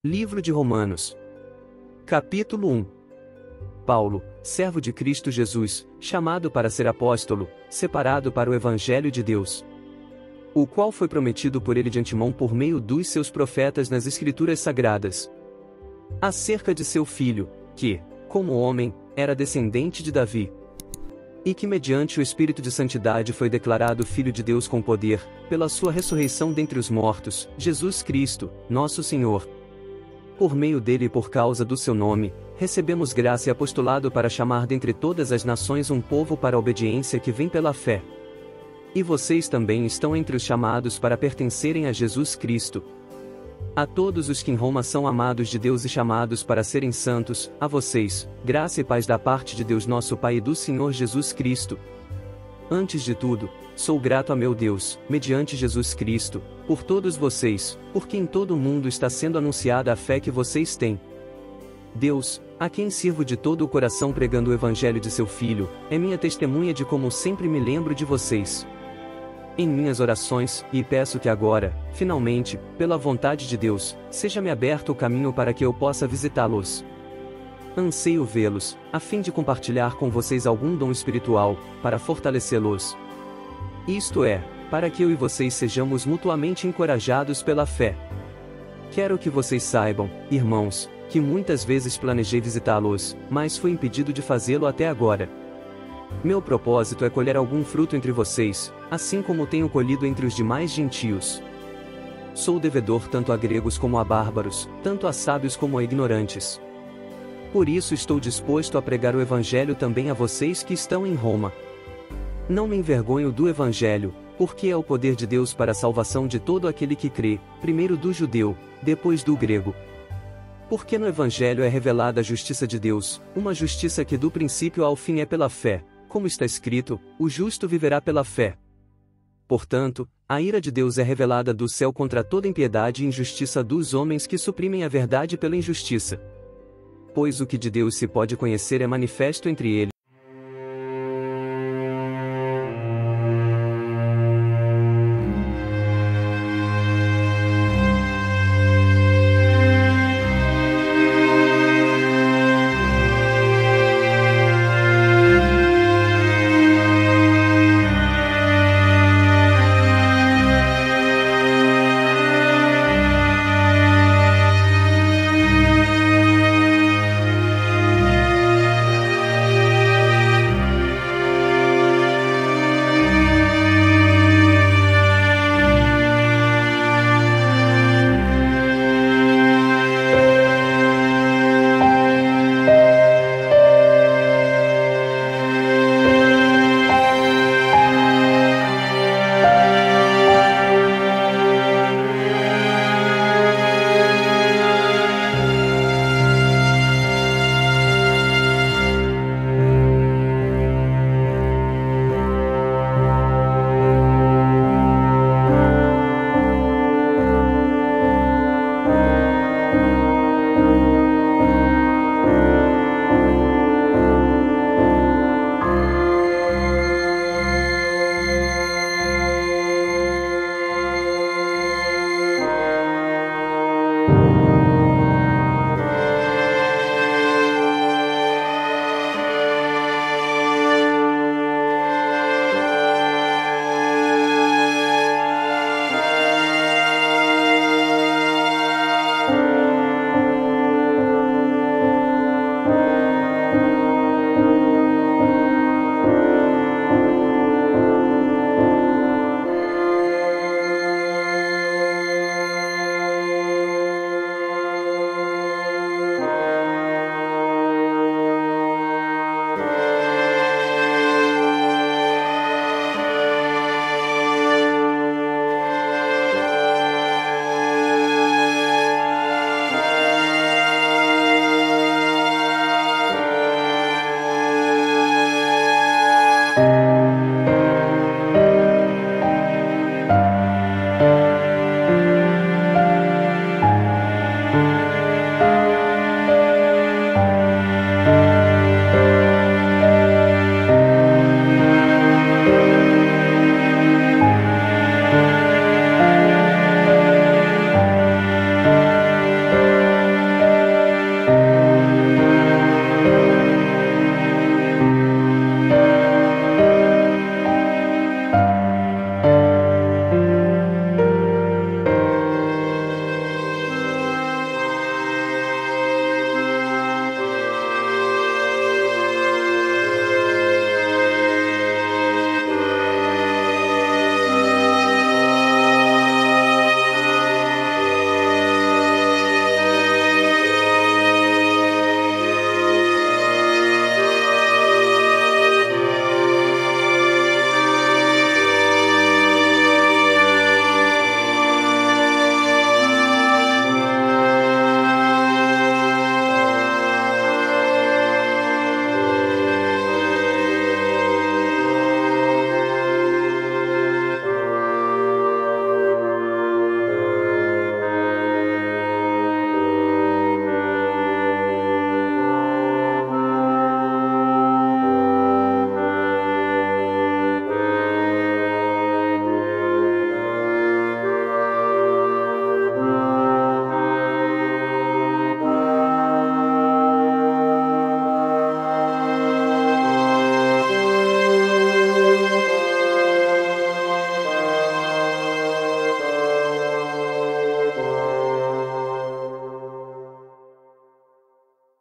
Livro de Romanos. Capítulo 1. Paulo, servo de Cristo Jesus, chamado para ser apóstolo, separado para o Evangelho de Deus, o qual foi prometido por ele de antemão por meio dos seus profetas nas Escrituras Sagradas, acerca de seu filho, que, como homem, era descendente de Davi, e que mediante o Espírito de Santidade foi declarado Filho de Deus com poder, pela sua ressurreição dentre os mortos, Jesus Cristo, nosso Senhor. Por meio dele e por causa do seu nome, recebemos graça e apostolado para chamar dentre todas as nações um povo para a obediência que vem pela fé. E vocês também estão entre os chamados para pertencerem a Jesus Cristo. A todos os que em Roma são amados de Deus e chamados para serem santos, a vocês, graça e paz da parte de Deus nosso Pai e do Senhor Jesus Cristo. Antes de tudo, sou grato a meu Deus, mediante Jesus Cristo, por todos vocês, porque em todo o mundo está sendo anunciada a fé que vocês têm. Deus, a quem sirvo de todo o coração pregando o Evangelho de seu Filho, é minha testemunha de como sempre me lembro de vocês em minhas orações, e peço que agora, finalmente, pela vontade de Deus, seja-me aberto o caminho para que eu possa visitá-los. Anseio vê-los, a fim de compartilhar com vocês algum dom espiritual, para fortalecê-los. Isto é, para que eu e vocês sejamos mutuamente encorajados pela fé. Quero que vocês saibam, irmãos, que muitas vezes planejei visitá-los, mas fui impedido de fazê-lo até agora. Meu propósito é colher algum fruto entre vocês, assim como tenho colhido entre os demais gentios. Sou devedor tanto a gregos como a bárbaros, tanto a sábios como a ignorantes. Por isso estou disposto a pregar o Evangelho também a vocês que estão em Roma. Não me envergonho do Evangelho, porque é o poder de Deus para a salvação de todo aquele que crê, primeiro do judeu, depois do grego. Porque no Evangelho é revelada a justiça de Deus, uma justiça que do princípio ao fim é pela fé, como está escrito, o justo viverá pela fé. Portanto, a ira de Deus é revelada do céu contra toda impiedade e injustiça dos homens que suprimem a verdade pela injustiça. Pois o que de Deus se pode conhecer é manifesto entre eles.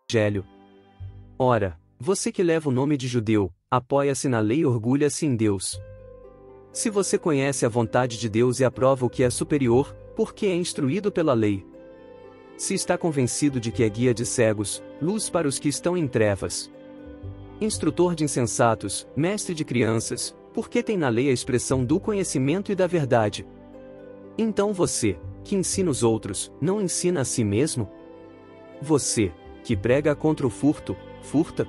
Evangelho. Ora, você que leva o nome de judeu, apoia-se na lei e orgulha-se em Deus. Se você conhece a vontade de Deus e aprova o que é superior, porque é instruído pela lei. Se está convencido de que é guia de cegos, luz para os que estão em trevas, instrutor de insensatos, mestre de crianças, porque tem na lei a expressão do conhecimento e da verdade. Então você, que ensina os outros, não ensina a si mesmo? Você, que prega contra o furto, furta?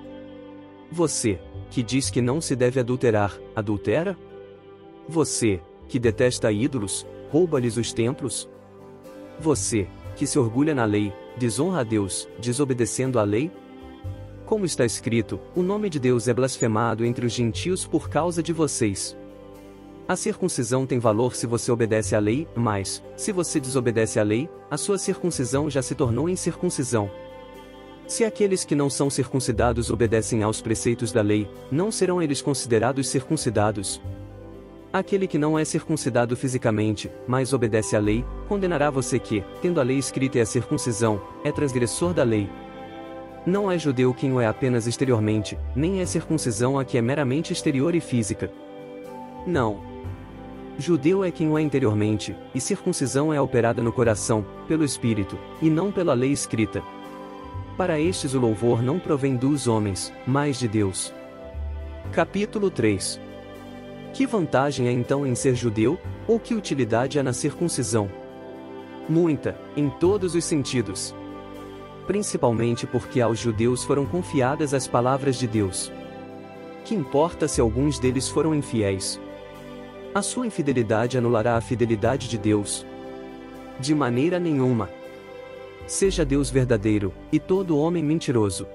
Você, que diz que não se deve adulterar, adultera? Você, que detesta ídolos, rouba-lhes os templos? Você, que se orgulha na lei, desonra a Deus, desobedecendo à lei? Como está escrito, o nome de Deus é blasfemado entre os gentios por causa de vocês. A circuncisão tem valor se você obedece à lei, mas, se você desobedece à lei, a sua circuncisão já se tornou incircuncisão. Se aqueles que não são circuncidados obedecem aos preceitos da lei, não serão eles considerados circuncidados? Aquele que não é circuncidado fisicamente, mas obedece à lei, condenará você que, tendo a lei escrita e a circuncisão, é transgressor da lei. Não é judeu quem o é apenas exteriormente, nem é circuncisão a que é meramente exterior e física. Não. Judeu é quem o é interiormente, e circuncisão é operada no coração, pelo Espírito, e não pela lei escrita. Para estes o louvor não provém dos homens, mas de Deus. Capítulo 3. Que vantagem há então em ser judeu, ou que utilidade há na circuncisão? Muita, em todos os sentidos. Principalmente porque aos judeus foram confiadas as palavras de Deus. Que importa se alguns deles foram infiéis? A sua infidelidade anulará a fidelidade de Deus? De maneira nenhuma. Seja Deus verdadeiro, e todo homem mentiroso.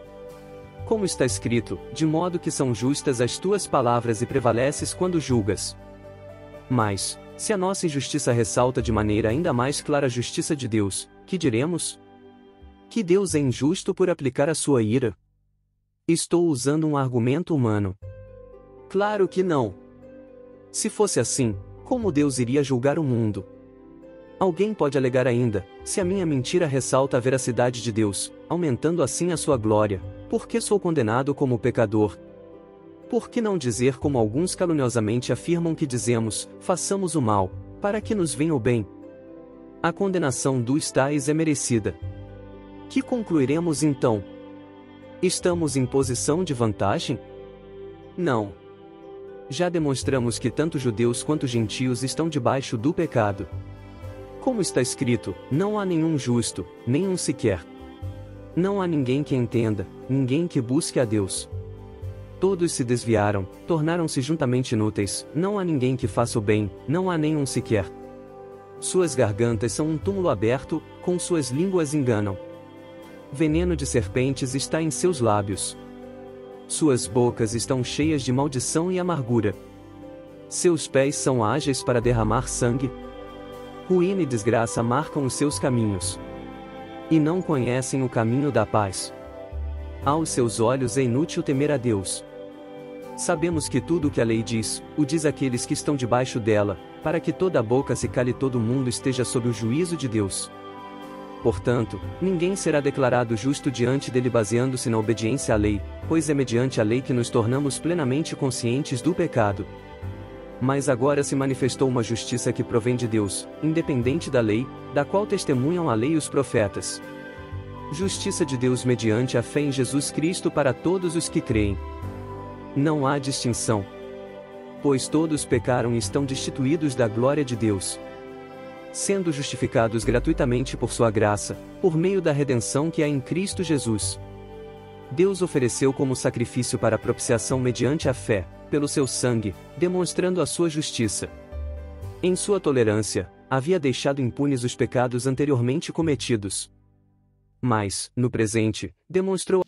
Como está escrito, de modo que são justas as tuas palavras e prevaleces quando julgas. Mas, se a nossa injustiça ressalta de maneira ainda mais clara a justiça de Deus, que diremos? Que Deus é injusto por aplicar a sua ira? Estou usando um argumento humano. Claro que não. Se fosse assim, como Deus iria julgar o mundo? Alguém pode alegar ainda, se a minha mentira ressalta a veracidade de Deus, aumentando assim a sua glória, por que sou condenado como pecador? Por que não dizer como alguns caluniosamente afirmam que dizemos, façamos o mal, para que nos venha o bem? A condenação dos tais é merecida. Que concluiremos então? Estamos em posição de vantagem? Não. Já demonstramos que tanto judeus quanto gentios estão debaixo do pecado. Como está escrito, não há nenhum justo, nenhum sequer. Não há ninguém que entenda, ninguém que busque a Deus. Todos se desviaram, tornaram-se juntamente inúteis, não há ninguém que faça o bem, não há nenhum sequer. Suas gargantas são um túmulo aberto, com suas línguas enganam. Veneno de serpentes está em seus lábios. Suas bocas estão cheias de maldição e amargura. Seus pés são ágeis para derramar sangue. Ruína e desgraça marcam os seus caminhos. E não conhecem o caminho da paz. Aos seus olhos é inútil temer a Deus. Sabemos que tudo o que a lei diz, o diz aqueles que estão debaixo dela, para que toda a boca se cale e todo mundo esteja sob o juízo de Deus. Portanto, ninguém será declarado justo diante dele baseando-se na obediência à lei, pois é mediante a lei que nos tornamos plenamente conscientes do pecado. Mas agora se manifestou uma justiça que provém de Deus, independente da lei, da qual testemunham a lei e os profetas. Justiça de Deus mediante a fé em Jesus Cristo para todos os que creem. Não há distinção. Pois todos pecaram e estão destituídos da glória de Deus, sendo justificados gratuitamente por sua graça, por meio da redenção que há em Cristo Jesus. Deus ofereceu como sacrifício para a propiciação mediante a fé, pelo seu sangue, demonstrando a sua justiça. Em sua tolerância, havia deixado impunes os pecados anteriormente cometidos. Mas, no presente, demonstrou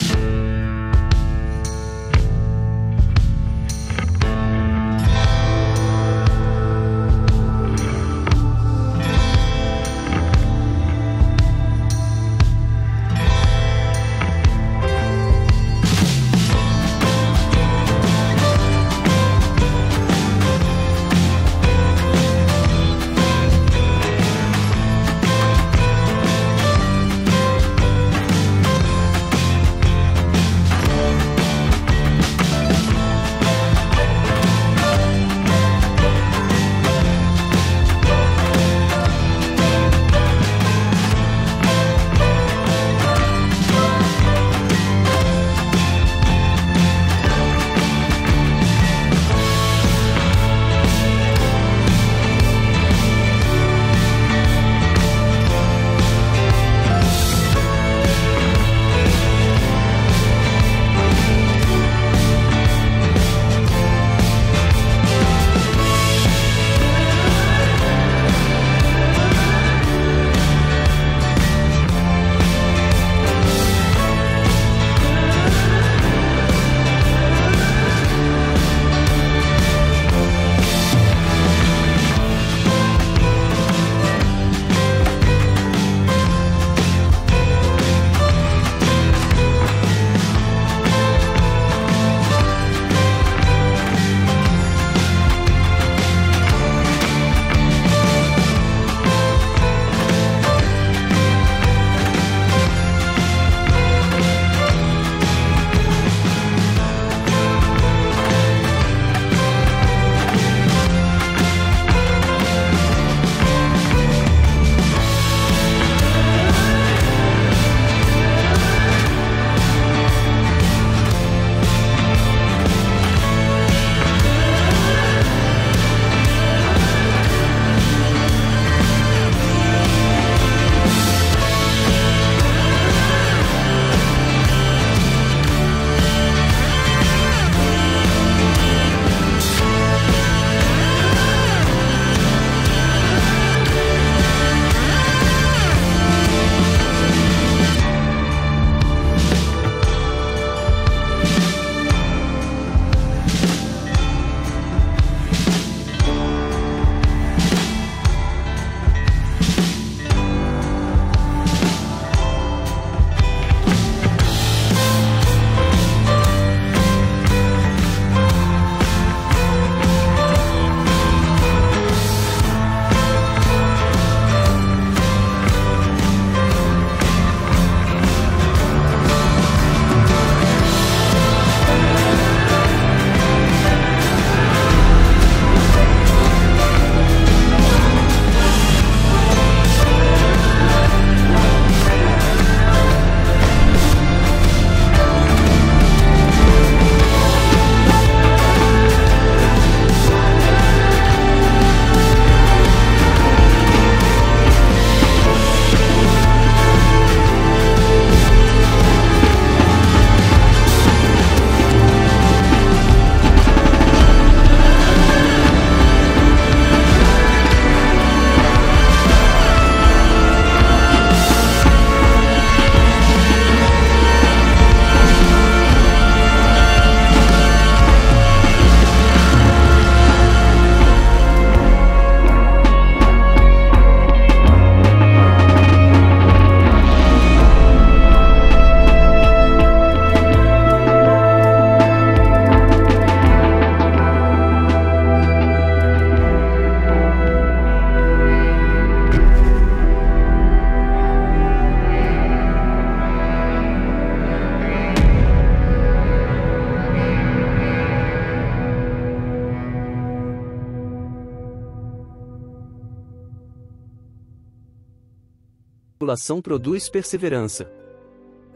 tribulação produz perseverança.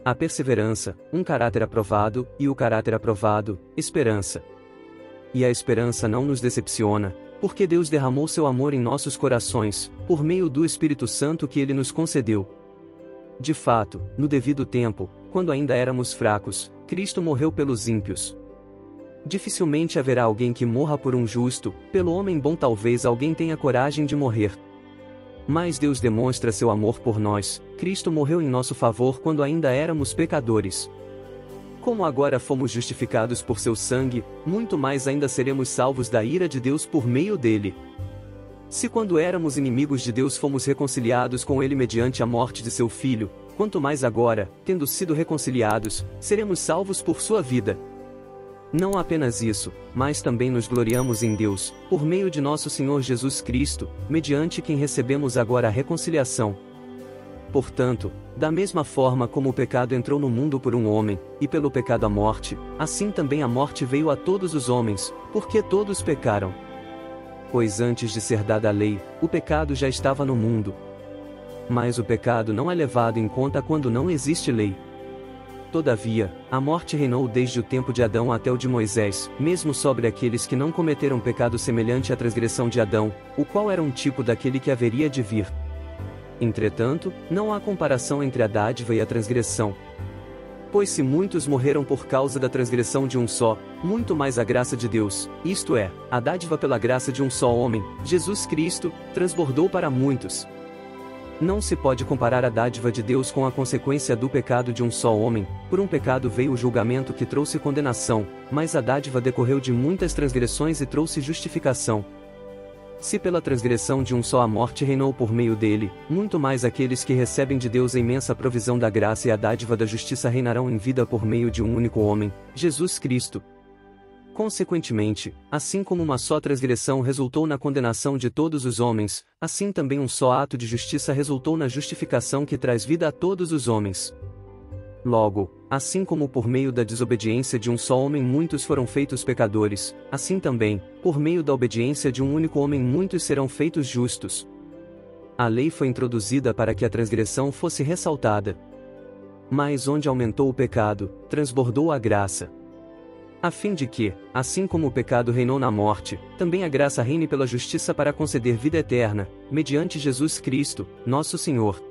A perseverança, um caráter aprovado, e o caráter aprovado, esperança. E a esperança não nos decepciona, porque Deus derramou seu amor em nossos corações, por meio do Espírito Santo que Ele nos concedeu. De fato, no devido tempo, quando ainda éramos fracos, Cristo morreu pelos ímpios. Dificilmente haverá alguém que morra por um justo, pelo homem bom talvez alguém tenha coragem de morrer. Mas Deus demonstra seu amor por nós, Cristo morreu em nosso favor quando ainda éramos pecadores. Como agora fomos justificados por seu sangue, muito mais ainda seremos salvos da ira de Deus por meio dele. Se quando éramos inimigos de Deus fomos reconciliados com ele mediante a morte de seu Filho, quanto mais agora, tendo sido reconciliados, seremos salvos por sua vida. Não apenas isso, mas também nos gloriamos em Deus, por meio de nosso Senhor Jesus Cristo, mediante quem recebemos agora a reconciliação. Portanto, da mesma forma como o pecado entrou no mundo por um homem, e pelo pecado a morte, assim também a morte veio a todos os homens, porque todos pecaram. Pois antes de ser dada a lei, o pecado já estava no mundo. Mas o pecado não é levado em conta quando não existe lei. Todavia, a morte reinou desde o tempo de Adão até o de Moisés, mesmo sobre aqueles que não cometeram pecado semelhante à transgressão de Adão, o qual era um tipo daquele que haveria de vir. Entretanto, não há comparação entre a dádiva e a transgressão. Pois se muitos morreram por causa da transgressão de um só, muito mais a graça de Deus, isto é, a dádiva pela graça de um só homem, Jesus Cristo, transbordou para muitos. Não se pode comparar a dádiva de Deus com a consequência do pecado de um só homem, por um pecado veio o julgamento que trouxe condenação, mas a dádiva decorreu de muitas transgressões e trouxe justificação. Se pela transgressão de um só a morte reinou por meio dele, muito mais aqueles que recebem de Deus a imensa provisão da graça e a dádiva da justiça reinarão em vida por meio de um único homem, Jesus Cristo. Consequentemente, assim como uma só transgressão resultou na condenação de todos os homens, assim também um só ato de justiça resultou na justificação que traz vida a todos os homens. Logo, assim como por meio da desobediência de um só homem muitos foram feitos pecadores, assim também, por meio da obediência de um único homem muitos serão feitos justos. A lei foi introduzida para que a transgressão fosse ressaltada. Mas onde aumentou o pecado, transbordou a graça. A fim de que, assim como o pecado reinou na morte, também a graça reine pela justiça para conceder vida eterna, mediante Jesus Cristo, nosso Senhor.